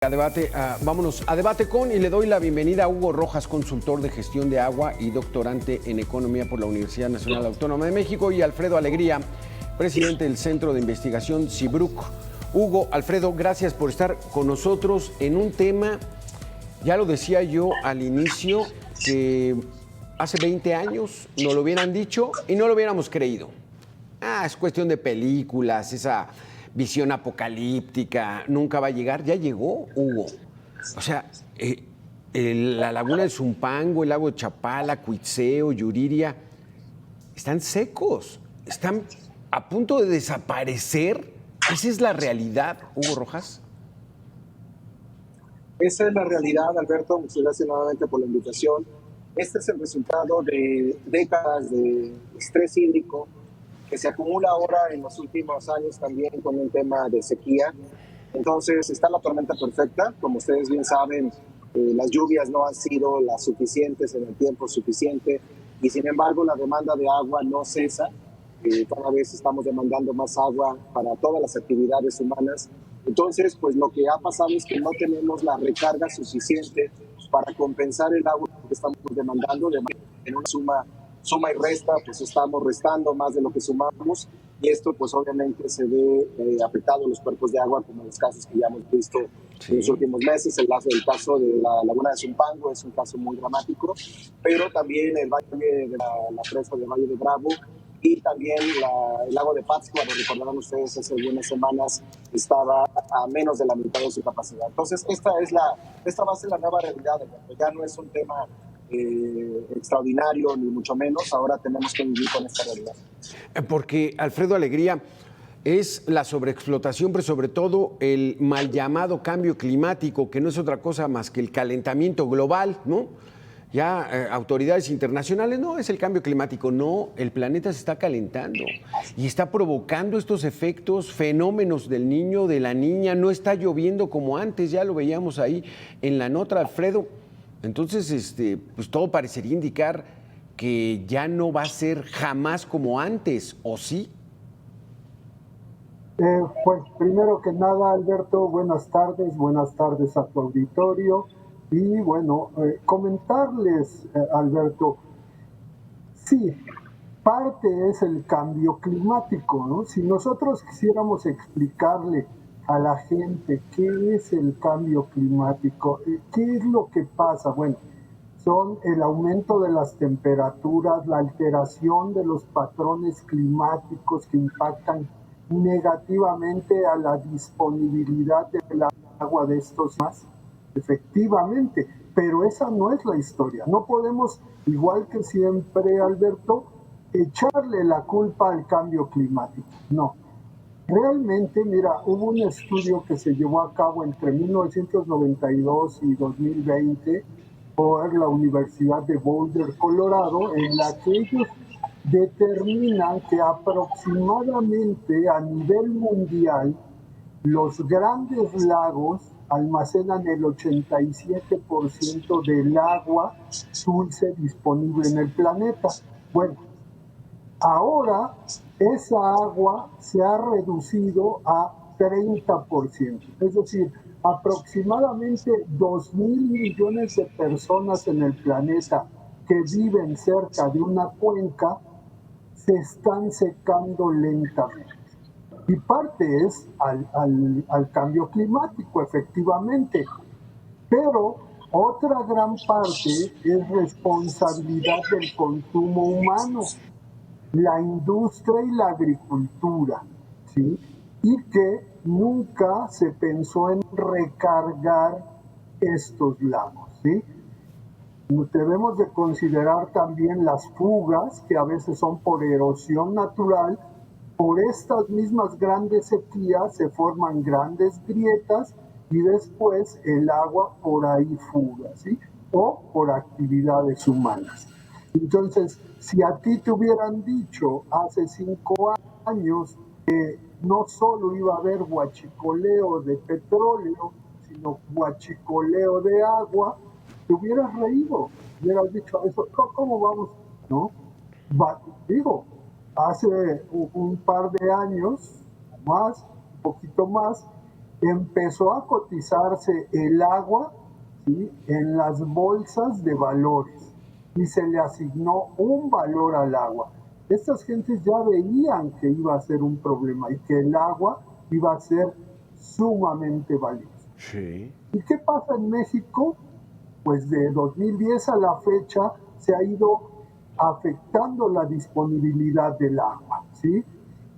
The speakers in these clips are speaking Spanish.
A debate, vámonos a debate con y le doy la bienvenida a Hugo Rojas, consultor de gestión de agua y doctorante en economía por la Universidad Nacional Autónoma de México, y Alfredo Alegría, presidente del Centro de Investigación CIBRUC. Hugo, Alfredo, gracias por estar con nosotros en un tema, ya lo decía yo al inicio, que hace 20 años nos lo hubieran dicho y no lo hubiéramos creído. Es cuestión de películas, esa visión apocalíptica, nunca va a llegar. Ya llegó, Hugo. O sea, la laguna de Zumpango, el lago de Chapala, Cuitzeo, Yuriria, están secos, están a punto de desaparecer. ¿Esa es la realidad, Hugo Rojas? Esa es la realidad, Alberto. Muchas gracias nuevamente por la invitación. Este es el resultado de décadas de estrés hídrico que se acumula ahora en los últimos años también con un tema de sequía. Entonces está la tormenta perfecta. Como ustedes bien saben, las lluvias no han sido las suficientes en el tiempo suficiente y sin embargo la demanda de agua no cesa. Cada vez estamos demandando más agua para todas las actividades humanas. Entonces, pues lo que ha pasado es que no tenemos la recarga suficiente para compensar el agua que estamos demandando. En una suma y resta, pues estamos restando más de lo que sumamos, y esto pues obviamente se ve afectado a los cuerpos de agua, como los casos que ya hemos visto en los últimos meses. El caso de la laguna de Zumpango es un caso muy dramático, pero también el valle de la presa del Valle de Bravo y también el lago de Pátzcuaro, recordarán ustedes, hace algunas semanas estaba a menos de la mitad de su capacidad. Entonces esta va a ser la nueva realidad. Ya no es un tema extraordinario, ni mucho menos. Ahora tenemos que vivir con esta realidad. Porque, Alfredo Alegría, es la sobreexplotación, pero sobre todo el mal llamado cambio climático, que no es otra cosa más que el calentamiento global, ¿no? Ya autoridades internacionales, no es el cambio climático, no, el planeta se está calentando y está provocando estos efectos, fenómenos del niño, de la niña, no está lloviendo como antes, ya lo veíamos ahí en la nota, Alfredo. Entonces, pues todo parecería indicar que ya no va a ser jamás como antes, ¿o sí? Pues primero que nada, Alberto, buenas tardes a tu auditorio. Y bueno, comentarles, Alberto, sí, parte es el cambio climático, ¿no? Si nosotros quisiéramos explicarle a la gente qué es el cambio climático, qué es lo que pasa, bueno, son el aumento de las temperaturas, la alteración de los patrones climáticos que impactan negativamente a la disponibilidad del agua de estos más, efectivamente, pero esa no es la historia. No podemos, igual que siempre, Alberto, echarle la culpa al cambio climático. No. Realmente, mira, hubo un estudio que se llevó a cabo entre 1992 y 2020 por la Universidad de Boulder, Colorado, en la que ellos determinan que aproximadamente a nivel mundial los grandes lagos almacenan el 87% del agua dulce disponible en el planeta. Bueno, ahora esa agua se ha reducido a 30%, es decir, aproximadamente 2.000 millones de personas en el planeta que viven cerca de una cuenca se están secando lentamente. Y parte es al cambio climático, efectivamente, pero otra gran parte es responsabilidad del consumo humano, la industria y la agricultura, ¿sí? Y que nunca se pensó en recargar estos lagos, ¿sí? Debemos de considerar también las fugas, que a veces son por erosión natural. Por estas mismas grandes sequías se forman grandes grietas y después el agua por ahí fuga, ¿sí? O por actividades humanas. Entonces, si a ti te hubieran dicho hace 5 años que no solo iba a haber huachicoleo de petróleo, sino huachicoleo de agua, te hubieras reído, hubieras dicho, eso, ¿cómo vamos? ¿No? Digo, hace un par de años, más, un poquito más, empezó a cotizarse el agua, ¿sí?, en las bolsas de valores y se le asignó un valor al agua. Estas gentes ya veían que iba a ser un problema y que el agua iba a ser sumamente valiosa. Sí. ¿Y qué pasa en México? Pues de 2010 a la fecha se ha ido afectando la disponibilidad del agua, ¿sí?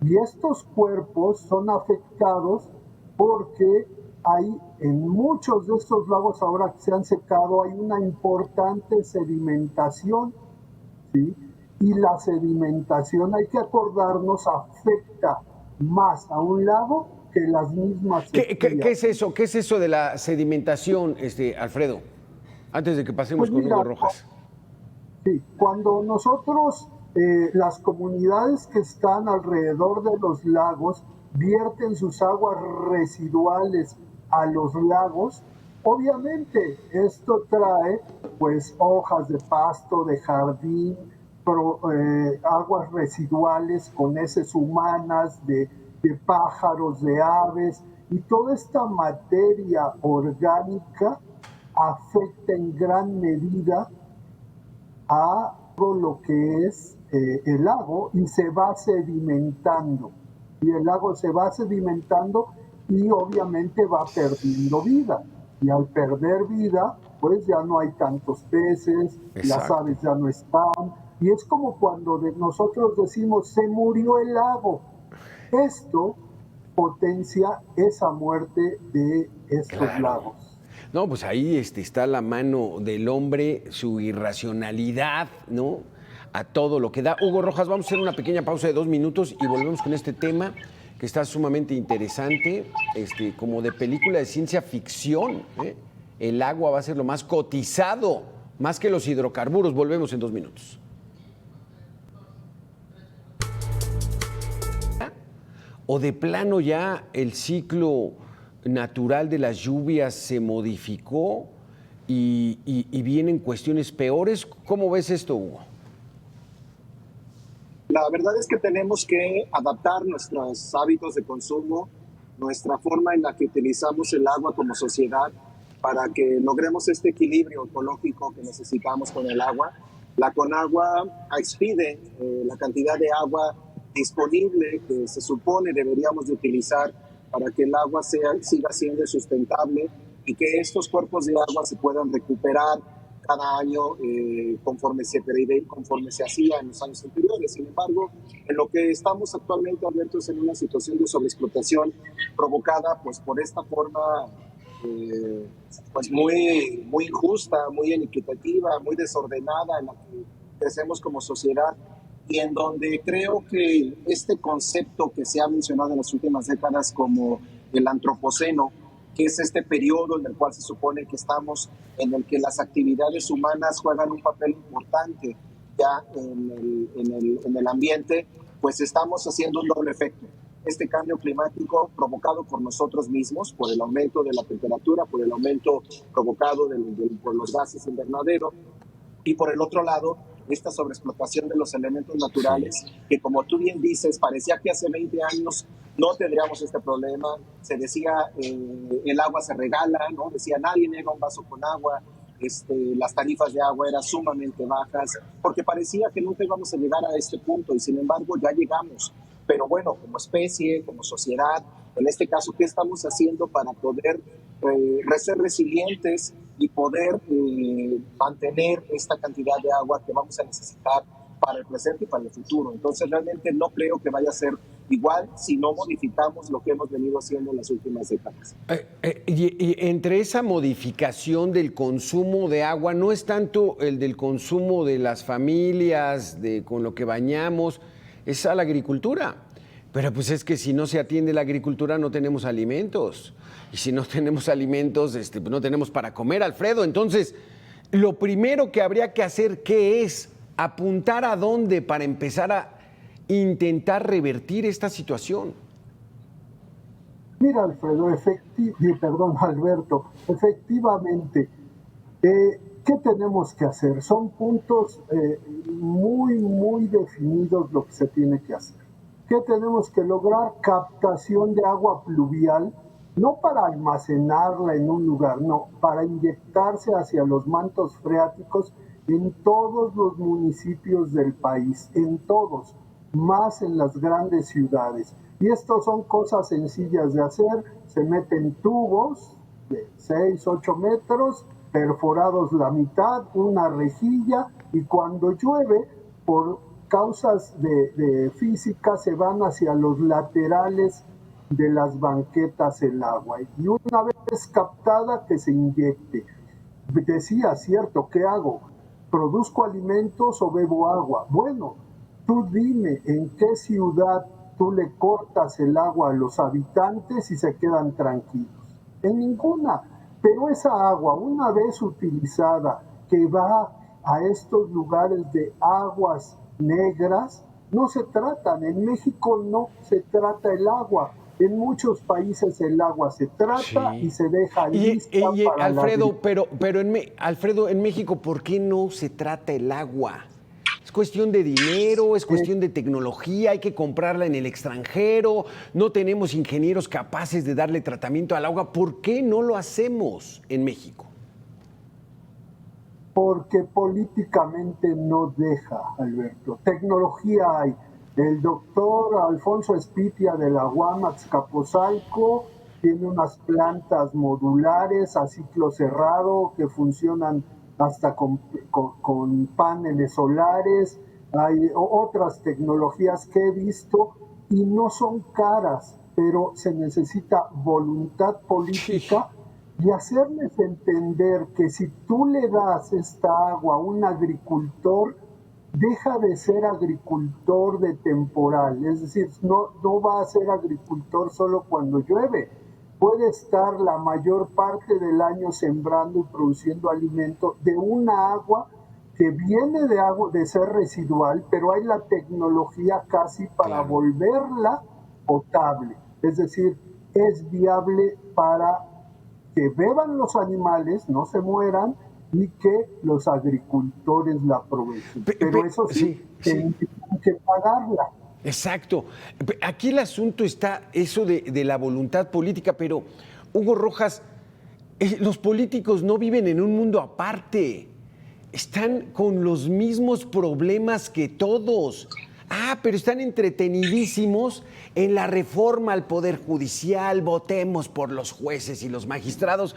Y estos cuerpos son afectados porque hay en muchos de estos lagos ahora que se han secado hay una importante sedimentación, ¿sí? Y la sedimentación, hay que acordarnos, afecta más a un lago que las mismas sequías. ¿Qué es eso? ¿Qué es eso de la sedimentación, Alfredo? Antes de que pasemos Pues con mira, Hugo Rojas. sí, cuando nosotros, las comunidades que están alrededor de los lagos, vierten sus aguas residuales a los lagos, obviamente esto trae pues hojas de pasto, de jardín, aguas residuales con heces humanas, de pájaros, de aves, y toda esta materia orgánica afecta en gran medida a todo lo que es el lago y se va sedimentando. Y el lago se va sedimentando y obviamente va perdiendo vida. Y al perder vida, pues ya no hay tantos peces, las Exacto. aves ya no están. Y es como cuando nosotros decimos, se murió el lago. Esto potencia esa muerte de estos Claro. lagos. No, pues ahí está la mano del hombre, su irracionalidad, ¿no? A todo lo que da. Hugo Rojas, vamos a hacer una pequeña pausa de 2 minutos y volvemos con este tema que está sumamente interesante, como de película de ciencia ficción, ¿eh? El agua va a ser lo más cotizado, más que los hidrocarburos. Volvemos en 2 minutos. ¿O de plano ya el ciclo natural de las lluvias se modificó y vienen cuestiones peores? ¿Cómo ves esto, Hugo? La verdad es que tenemos que adaptar nuestros hábitos de consumo, nuestra forma en la que utilizamos el agua como sociedad para que logremos este equilibrio ecológico que necesitamos con el agua. La Conagua expide la cantidad de agua disponible que se supone deberíamos de utilizar para que el agua siga siendo sustentable y que estos cuerpos de agua se puedan recuperar cada año conforme se hacía en los años anteriores. Sin embargo, en lo que estamos actualmente, Alberto, es en una situación de sobreexplotación provocada pues, por esta forma pues muy injusta, muy inequitativa, muy desordenada en la que crecemos como sociedad y en donde creo que este concepto que se ha mencionado en las últimas décadas como el antropoceno, que es este periodo en el cual se supone que estamos, en el que las actividades humanas juegan un papel importante ya en el ambiente, pues estamos haciendo un doble efecto. Este cambio climático provocado por nosotros mismos, por el aumento de la temperatura, por el aumento provocado por los gases invernadero, y por el otro lado, esta sobreexplotación de los elementos naturales, que como tú bien dices, parecía que hace 20 años no tendríamos este problema. Se decía, el agua se regala, ¿no? Decía, nadie niega un vaso con agua. Las tarifas de agua eran sumamente bajas, porque parecía que nunca íbamos a llegar a este punto, y sin embargo ya llegamos. Pero bueno, como especie, como sociedad, en este caso, ¿qué estamos haciendo para poder ser resilientes y poder mantener esta cantidad de agua que vamos a necesitar para el presente y para el futuro? Entonces realmente no creo que vaya a ser igual si no modificamos lo que hemos venido haciendo en las últimas décadas. Y entre esa modificación del consumo de agua, no es tanto el del consumo de las familias, con lo que bañamos, es a la agricultura. Pero pues es que si no se atiende la agricultura no tenemos alimentos. Y si no tenemos alimentos, pues no tenemos para comer, Alfredo. Entonces, lo primero que habría que hacer, ¿qué es? Apuntar a dónde para empezar a intentar revertir esta situación. Mira, Alfredo, Alberto, efectivamente, ¿qué tenemos que hacer? Son puntos muy definidos lo que se tiene que hacer. ¿Qué tenemos que lograr? Captación de agua pluvial no para almacenarla en un lugar, no, para inyectarse hacia los mantos freáticos en todos los municipios del país, en todos, más en las grandes ciudades. Y esto son cosas sencillas de hacer, se meten tubos de 6, 8 metros, perforados la mitad, una rejilla, y cuando llueve, por causas de física, se van hacia los laterales de las banquetas el agua. Y una vez captada, que se inyecte. Decía, cierto, ¿qué hago? ¿Produzco alimentos o bebo agua? Bueno, tú dime en qué ciudad tú le cortas el agua a los habitantes y se quedan tranquilos. En ninguna. Pero esa agua, una vez utilizada, que va a estos lugares de aguas negras, no se tratan. En México no se trata el agua. En muchos países el agua se trata y se deja lista para Alfredo, Alfredo, en México, ¿por qué no se trata el agua? ¿Es cuestión de dinero? ¿Es cuestión de tecnología? ¿Hay que comprarla en el extranjero? ¿No tenemos ingenieros capaces de darle tratamiento al agua? ¿Por qué no lo hacemos en México? Porque políticamente no deja, Alberto. Tecnología hay. El doctor Alfonso Espitia de la UAM Azcapotzalco tiene unas plantas modulares a ciclo cerrado que funcionan hasta con paneles solares. Hay otras tecnologías que he visto y no son caras, pero se necesita voluntad política y hacerles entender que si tú le das esta agua a un agricultor, deja de ser agricultor de temporal, es decir, no va a ser agricultor solo cuando llueve, puede estar la mayor parte del año sembrando y produciendo alimento de una agua que viene de ser residual, pero hay la tecnología casi para volverla potable, es decir, es viable para que beban los animales, no se mueran, y que los agricultores la aprovechen. Pero eso sí, tienen que pagarla. Exacto. Aquí el asunto está eso de la voluntad política, pero Hugo Rojas, los políticos no viven en un mundo aparte. Están con los mismos problemas que todos. Pero están entretenidísimos en la reforma al Poder Judicial, votemos por los jueces y los magistrados.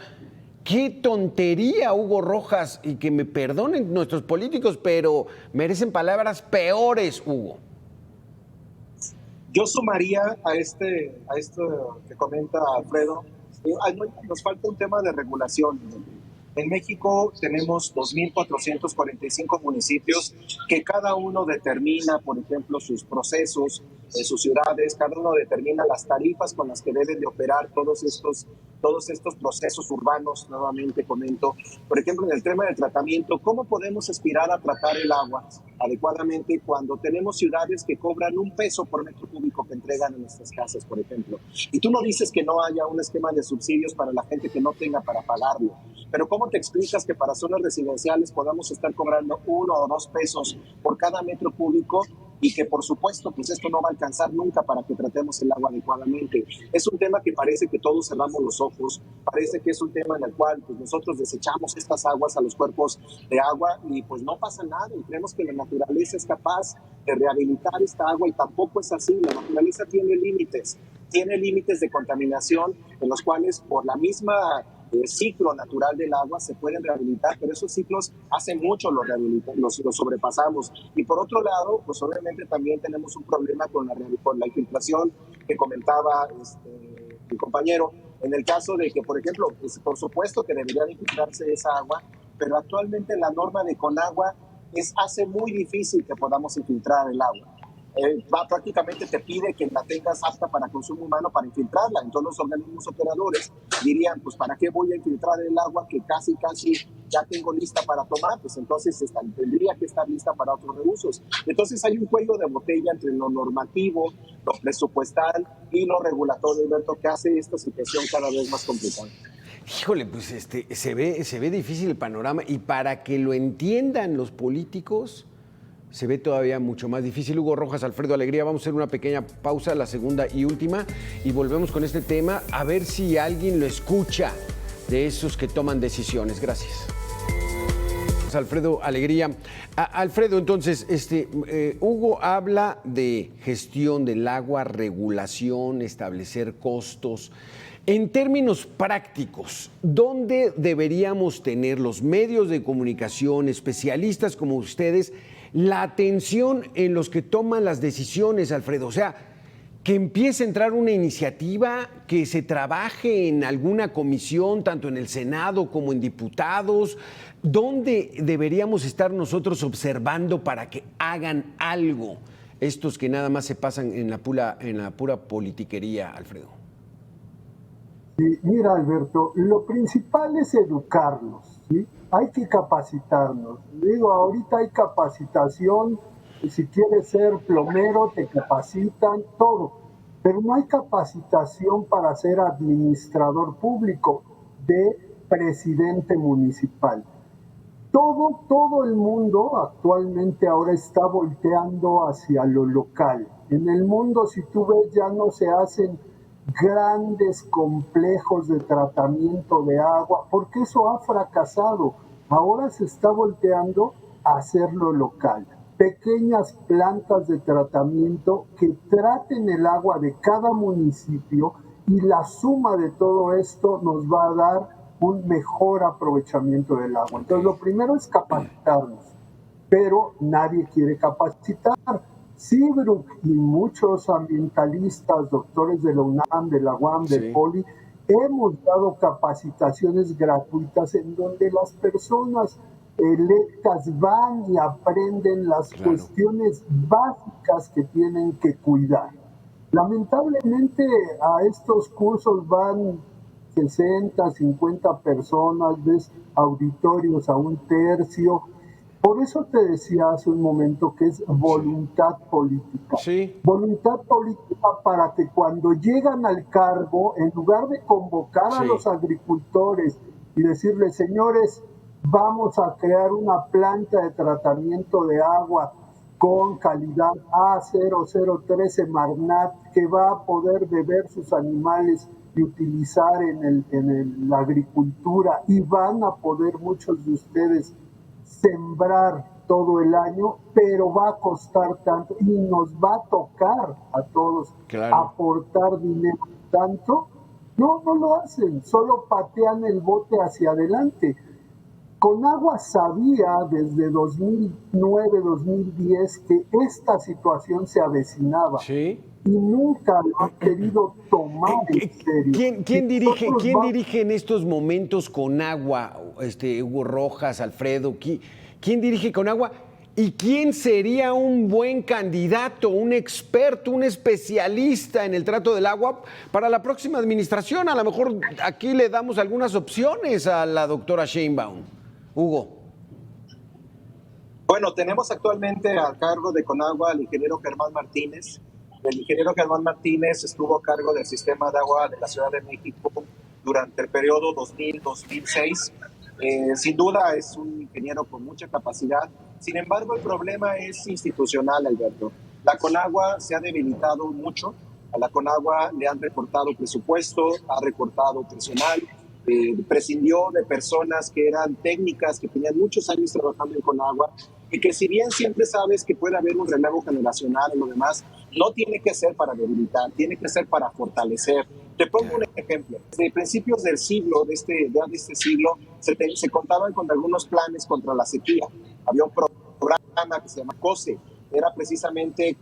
¡Qué tontería, Hugo Rojas! Y que me perdonen nuestros políticos, pero merecen palabras peores, Hugo. Yo sumaría a esto que comenta Alfredo, nos falta un tema de regulación. En México tenemos 2.445 municipios que cada uno determina, por ejemplo, sus procesos en sus ciudades, cada uno determina las tarifas con las que deben de operar todos estos procesos urbanos. Nuevamente comento, por ejemplo, en el tema del tratamiento, ¿cómo podemos aspirar a tratar el agua adecuadamente cuando tenemos ciudades que cobran $1 por metro cúbico que entregan en nuestras casas, por ejemplo? Y tú no dices que no haya un esquema de subsidios para la gente que no tenga para pagarlo, pero ¿cómo te explicas que para zonas residenciales podamos estar cobrando 1 o 2 pesos por cada metro cúbico y que, por supuesto, pues esto no va a alcanzar nunca para que tratemos el agua adecuadamente? Es un tema que parece que todos cerramos los ojos, parece que es un tema en el cual pues, nosotros desechamos estas aguas a los cuerpos de agua y pues no pasa nada, y creemos que la naturaleza es capaz de rehabilitar esta agua, y tampoco es así. La naturaleza tiene límites de contaminación en los cuales por la misma ciclo natural del agua se pueden rehabilitar, pero esos ciclos hace mucho los sobrepasamos. Y por otro lado, pues obviamente también tenemos un problema con la infiltración que comentaba mi compañero, en el caso de que, por ejemplo, pues, por supuesto que debería de infiltrarse esa agua, pero actualmente la norma de Conagua hace muy difícil que podamos infiltrar el agua. Prácticamente te pide que la tengas apta para consumo humano para infiltrarla. Entonces los organismos operadores dirían, pues ¿para qué voy a infiltrar el agua que casi ya tengo lista para tomar? Pues entonces tendría que estar lista para otros reusos. Entonces hay un cuello de botella entre lo normativo, lo presupuestal y lo regulatorio, Alberto, que hace esta situación cada vez más complicada. Híjole, pues se ve difícil el panorama, y para que lo entiendan los políticos, se ve todavía mucho más difícil. Hugo Rojas, Alfredo Alegría, vamos a hacer una pequeña pausa, la segunda y última, y volvemos con este tema a ver si alguien lo escucha de esos que toman decisiones. Gracias. Alfredo Alegría. Alfredo, entonces, Hugo habla de gestión del agua, regulación, establecer costos. En términos prácticos, ¿dónde deberíamos tener los medios de comunicación, especialistas como ustedes, la atención en los que toman las decisiones, Alfredo? O sea, que empiece a entrar una iniciativa, que se trabaje en alguna comisión, tanto en el Senado como en diputados. ¿Dónde deberíamos estar nosotros observando para que hagan algo estos que nada más se pasan en la pura politiquería, Alfredo? Sí, mira, Alberto, lo principal es educarlos, ¿sí? Hay que capacitarnos. Digo, ahorita hay capacitación, si quieres ser plomero te capacitan, todo, pero no hay capacitación para ser administrador público, de presidente municipal. Todo el mundo actualmente ahora está volteando hacia lo local. En el mundo, si tú ves, ya no se hacen grandes complejos de tratamiento de agua, porque eso ha fracasado. Ahora se está volteando a hacerlo local. Pequeñas plantas de tratamiento que traten el agua de cada municipio, y la suma de todo esto nos va a dar un mejor aprovechamiento del agua. Entonces, lo primero es capacitarnos, pero nadie quiere capacitar. Seabrook y muchos ambientalistas, doctores de la UNAM, de la UAM, del POLI, hemos dado capacitaciones gratuitas en donde las personas electas van y aprenden las cuestiones básicas que tienen que cuidar. Lamentablemente a estos cursos van 60, 50 personas, ves auditorios a un tercio. Por eso te decía hace un momento que es voluntad política. Sí. Voluntad política para que cuando llegan al cargo, en lugar de convocar a los agricultores y decirles, señores, vamos a crear una planta de tratamiento de agua con calidad A0013 Marnat que va a poder beber sus animales y utilizar en la agricultura, y van a poder muchos de ustedes sembrar todo el año, pero va a costar tanto y nos va a tocar a todos aportar dinero tanto. No lo hacen, solo patean el bote hacia adelante. Conagua sabía desde 2009-2010 que esta situación se avecinaba. Sí. Y nunca lo han querido tomar en serio. ¿Quién dirige en estos momentos Conagua, Hugo Rojas, Alfredo? ¿Quién dirige Conagua? ¿Y quién sería un buen candidato, un experto, un especialista en el trato del agua para la próxima administración? A lo mejor aquí le damos algunas opciones a la doctora Sheinbaum. Hugo. Bueno, tenemos actualmente a cargo de Conagua al ingeniero Germán Martínez. El ingeniero Germán Martínez estuvo a cargo del sistema de agua de la Ciudad de México durante el periodo 2000-2006. Sin duda es un ingeniero con mucha capacidad. Sin embargo, el problema es institucional, Alberto. La Conagua se ha debilitado mucho. A la Conagua le han recortado presupuesto, ha recortado personal, prescindió de personas que eran técnicas, que tenían muchos años trabajando en Conagua, y que si bien siempre sabes que puede haber un relevo generacional y lo demás, no tiene que ser para debilitar, tiene que ser para fortalecer. Te pongo un ejemplo. Desde principios del siglo, de este siglo, se contaban con algunos planes contra la sequía. Había un programa que se llama COSE. Era precisamente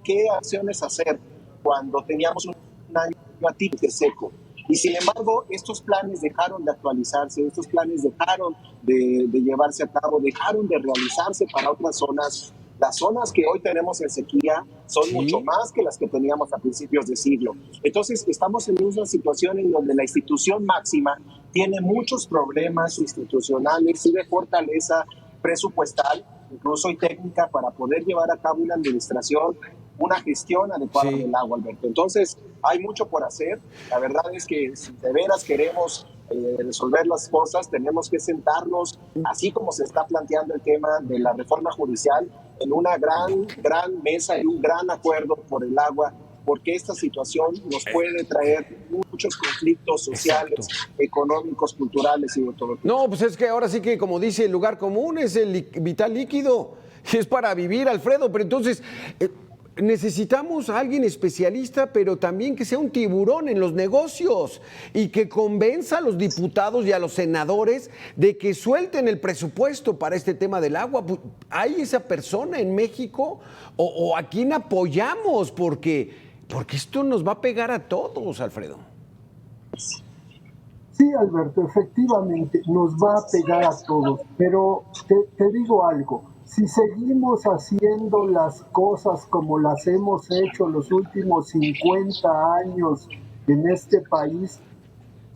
qué acciones hacer cuando teníamos un año atípico seco. Y sin embargo, estos planes dejaron de actualizarse, estos planes dejaron de llevarse a cabo, dejaron de realizarse para otras zonas. Las zonas que hoy tenemos en sequía son mucho más que las que teníamos a principios de siglo. Entonces, estamos en una situación en donde la institución máxima tiene muchos problemas institucionales y de fortaleza presupuestal, incluso y técnica, para poder llevar a cabo una administración, una gestión adecuada del agua, Alberto. Entonces, hay mucho por hacer. La verdad es que si de veras queremos resolver las cosas, tenemos que sentarnos, así como se está planteando el tema de la reforma judicial, en una gran mesa y un gran acuerdo por el agua, porque esta situación nos puede traer muchos conflictos sociales, económicos, culturales y de todo tipo. No, pues es que ahora sí que, como dice el lugar común, es el vital líquido, es para vivir, Alfredo, pero entonces necesitamos a alguien especialista, pero también que sea un tiburón en los negocios y que convenza a los diputados y a los senadores de que suelten el presupuesto para este tema del agua. ¿Hay esa persona en México o a quién apoyamos? Porque esto nos va a pegar a todos, Alfredo. Sí, Alberto, efectivamente, nos va a pegar a todos, pero te digo algo, si seguimos haciendo las cosas como las hemos hecho los últimos 50 años en este país,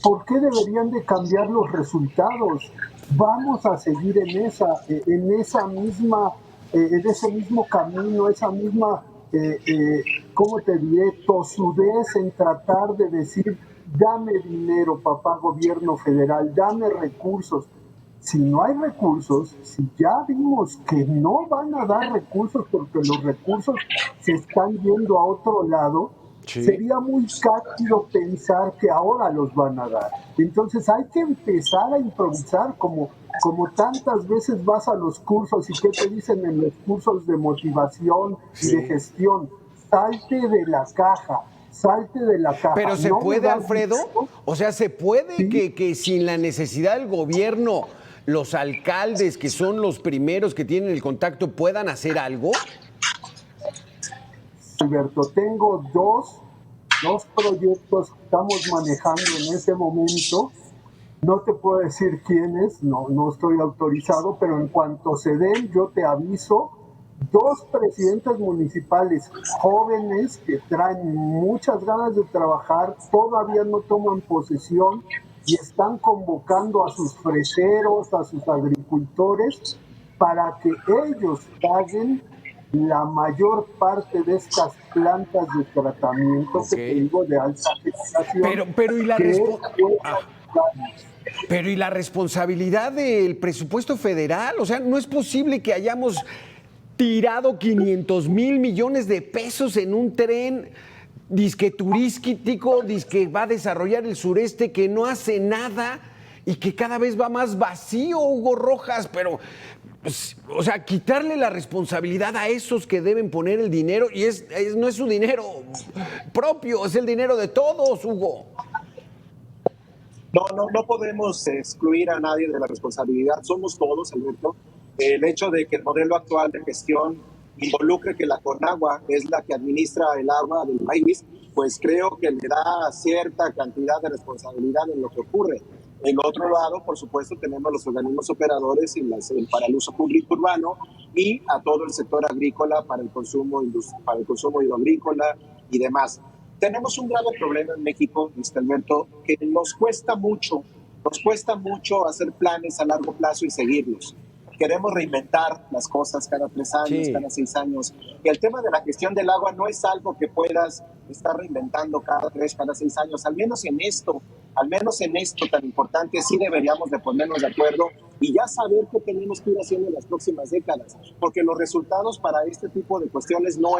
¿por qué deberían de cambiar los resultados? Vamos a seguir en esa misma, en ese mismo camino, esa misma, ¿cómo te diré?, tosudez en tratar de decir, dame dinero, papá gobierno federal, dame recursos. Si no hay recursos, si ya vimos que no van a dar recursos porque los recursos se están yendo a otro lado, sí, sería muy cálido pensar que ahora los van a dar. Entonces hay que empezar a improvisar como tantas veces vas a los cursos y ¿qué te dicen en los cursos de motivación y de gestión? Salte de la caja. Salte de la caja. Pero ¿se puede, Alfredo? O sea, ¿se puede ¿sí? que sin la necesidad del gobierno, los alcaldes, que son los primeros que tienen el contacto, puedan hacer algo? Alberto, tengo dos proyectos que estamos manejando en este momento. No te puedo decir quiénes, no estoy autorizado, pero en cuanto se den, yo te aviso. 2 presidentes municipales jóvenes que traen muchas ganas de trabajar, todavía no toman posesión y están convocando a sus freseros, a sus agricultores, para que ellos paguen la mayor parte de estas plantas de tratamiento que te digo de alta generación. Pero ¿y la responsabilidad del presupuesto federal? O sea, no es posible que hayamos tirado 500,000 millones de pesos en un tren disque turístico, disque va a desarrollar el sureste, que no hace nada y que cada vez va más vacío, Hugo Rojas, pero, pues, o sea, quitarle la responsabilidad a esos que deben poner el dinero, y no es su dinero propio, es el dinero de todos, Hugo. No podemos excluir a nadie de la responsabilidad, somos todos, Alberto. El hecho de que el modelo actual de gestión involucre que la Conagua es la que administra el agua del país, pues creo que le da cierta cantidad de responsabilidad en lo que ocurre. En otro lado, por supuesto, tenemos los organismos operadores para el uso público urbano y a todo el sector agrícola para el consumo hidroagrícola y demás. Tenemos un grave problema en México, Mr. Alberto, que nos cuesta mucho hacer planes a largo plazo y seguirlos. Queremos reinventar las cosas cada 3 años, cada 6 años. Y el tema de la gestión del agua no es algo que puedas estar reinventando cada 3, cada 6 años. Al menos en esto tan importante, sí deberíamos de ponernos de acuerdo y ya saber qué tenemos que ir haciendo en las próximas décadas. Porque los resultados para este tipo de cuestiones no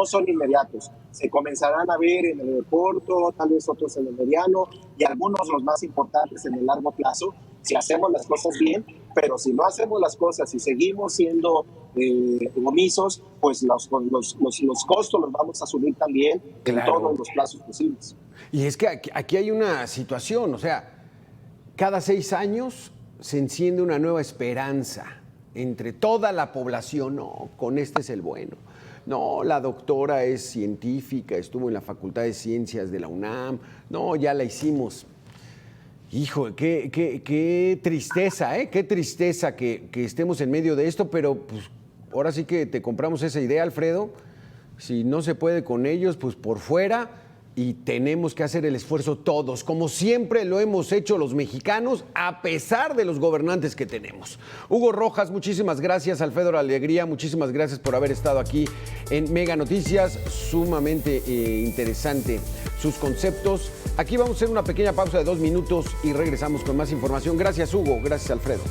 son inmediatos. Se comenzarán a ver en el corto, tal vez otros en el mediano y algunos los más importantes en el largo plazo, si hacemos las cosas bien. Pero si no hacemos las cosas y seguimos siendo omisos, pues los costos los vamos a subir también en todos los plazos posibles. Y es que aquí hay una situación, o sea, cada 6 años se enciende una nueva esperanza entre toda la población. No, con este es el bueno. No, la doctora es científica, estuvo en la Facultad de Ciencias de la UNAM. No, ya la hicimos. Hijo, qué tristeza, qué tristeza que estemos en medio de esto, pero pues ahora sí que te compramos esa idea, Alfredo. Si no se puede con ellos, pues por fuera, y tenemos que hacer el esfuerzo todos, como siempre lo hemos hecho los mexicanos, a pesar de los gobernantes que tenemos. Hugo Rojas, muchísimas gracias. Alfredo Alegría, muchísimas gracias por haber estado aquí en Mega Noticias. Sumamente interesante sus conceptos. Aquí vamos a hacer una pequeña pausa de 2 minutos y regresamos con más información. Gracias, Hugo. Gracias, Alfredo.